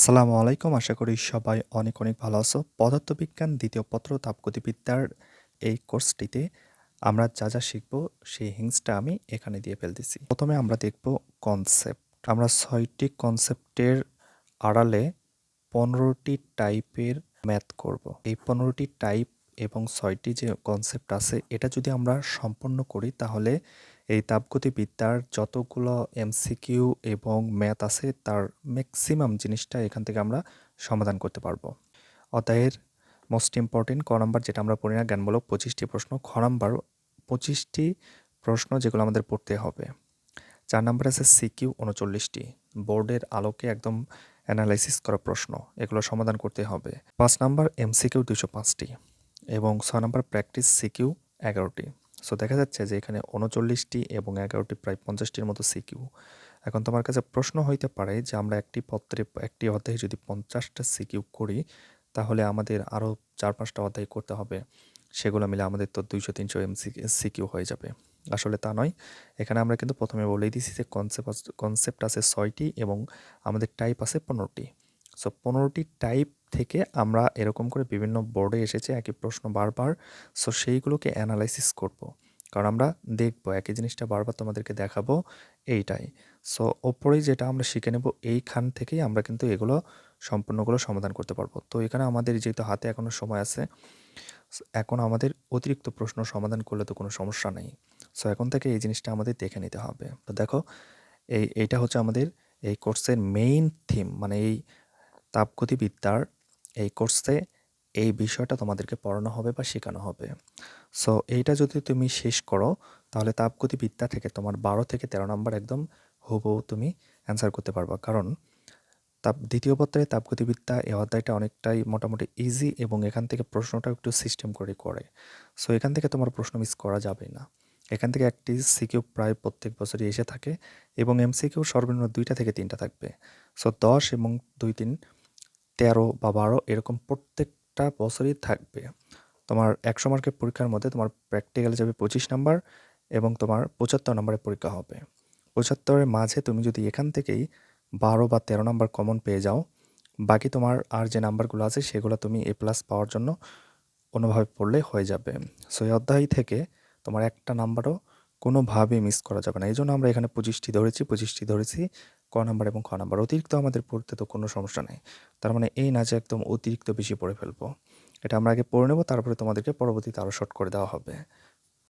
আসসালামু আলাইকুম। আশা করি সবাই অনেক, অনেক ভালো আছো। পদার্থবিজ্ঞান ২য় পত্র তাপগতিবিদ্যার এই কোর্সটিতে আমরা যা শিখব সেই হিন্টসটা আমি এখানে দিয়ে ফেলতেছি। প্রথমে আমরা দেখব কনসেপ্ট। আমরা ৬ টি কনসেপ্টের আড়ালে ১৫ টি টাইপের ম্যাথ করব। এই ১৫ টি টাইপ এবং ৬ টি যে কনসেপ্ট আছে এটা যদি আমরা সম্পন্ন করি তাহলে এই তাপগতিবিদ্যার যতগুলো এমসিকিউ এবং ম্যাথ আছে তার ম্যাক্সিমাম জিনিসটা এখান থেকে আমরা সমাধান করতে পারবো। অধ্যায়ের মোস্ট ইম্পর্টেন্ট ক নাম্বার যেটা আমরা পড়ি না জ্ঞানমূলক ২৫টি প্রশ্ন, খ নাম্বার ২৫টি প্রশ্ন যেগুলো আমাদের পড়তে হবে। ৪ নাম্বার আছে সিকিউ ৩৯টি, বোর্ডের আলোকে একদম অ্যানালাইসিস করা প্রশ্ন, এগুলো সমাধান করতে হবে। ৫ নাম্বার এমসিকিউ ২০৫টি এবং ৬ নাম্বার প্র্যাকটিস সিকিউ ১১টি। সো দেখা যাচ্ছে যে এখানে ৩৯টি এবং ১১টি প্রায় ৫০টির মতো সিকিউ। এখন তোমার কাছে প্রশ্ন হইতে পারে যে আমরা একটি পত্রে একটি অধ্যায়ে যদি ৫০টা সিকিউ করি তাহলে আমাদের আরও ৪-৫টা অধ্যায় করতে হবে, সেগুলো মিলে আমাদের তো ২০০-৩০০ সিকিউ হয়ে যাবে। আসলে তা নয়। এখানে আমরা কিন্তু প্রথমে বলেই দিছি যে কনসেপ্ট আছে ৬টি এবং আমাদের টাইপ আছে ১৫টি। সো ১৫টি টাইপ থেকে আমরা এরকম করে বিভিন্ন বোর্ডে এসেছে একই প্রশ্ন বারবার। সো সেইগুলোকে অ্যানালাইসিস করব। কারণ আমরা দেখব একই জিনিসটা বারবার তোমাদেরকে দেখাবো এইটাই। সো ওপরেই যেটা আমরা শিখে নেব এইখান থেকেই আমরা কিন্তু এগুলো সম্পূর্ণগুলো সমাধান করতে পারবো। তো এখানে আমাদের যেহেতু হাতে এখনো সময় আছে, এখন আমাদের অতিরিক্ত প্রশ্ন সমাধান করলে তো কোনো সমস্যা নেই। সো এখন থেকে এই জিনিসটা আমাদের দেখে নিতে হবে। তো দেখো এইটা হচ্ছে আমাদের এই কোর্সের মেইন থিম, মানে এই তাপগতিবিদ্যার এই কোর্সে এই বিষয়টা তোমাদেরকে পড়ানো হবে বা শেখানো হবে। সো এইটা যদি তুমি শেষ করো তাহলে তাপগতিবিদ্যা থেকে তোমার ১২ থেকে ১৩ নাম্বার একদম হুবহু তুমি অ্যান্সার করতে পারবা। কারণ দ্বিতীয় পত্রে তাপগতিবিদ্যা এই অধ্যায়টা অনেকটাই মোটামুটি ইজি এবং এখান থেকে প্রশ্নটাও একটু সিস্টেম করে। সো এখান থেকে তোমার প্রশ্ন মিস করা যাবে না। এখান থেকে একটি সিকিউ প্রায় প্রত্যেক বছরই এসে থাকে এবং এমসিকিউ সর্বনিম্ন ২টা থেকে ৩টা থাকবে। সো ১০ এবং ২-৩ ১৩ বা ১২ এরকম প্রত্যেকটা বছরই থাকবে। তোমার ১০০ মার্কের পরীক্ষার মধ্যে তোমার প্র্যাকটিক্যালে যাবে ২৫ নাম্বার এবং তোমার ৭৫ নাম্বারের পরীক্ষা হবে। ৭৫-এর মাঝে তুমি যদি এখান থেকেই ১২ বা ১৩ নাম্বার কমন পেয়ে যাও, বাকি তোমার আর যে নাম্বারগুলো আছে সেগুলো তুমি এ প্লাস পাওয়ার জন্য অন্যভাবে পড়লে হয়ে যাবে। সো এই অধ্যায় থেকে তোমার একটা নাম্বারও কোনোভাবেই মিস করা যাবে না। এইজন্য আমরা এখানে ২৫টি ধরেছি ক নাম্বার এবং খ নাম্বার। অতিরিক্ত আমাদের পড়তে তো কোনো সমস্যা নেই। তার মানে এই না যে একদম অতিরিক্ত বেশি পড়ে ফেলবো। এটা আমরা আগে পড়ে নেব, তারপরে তোমাদেরকে পরবর্তীতে আরও শর্ট করে দেওয়া হবে।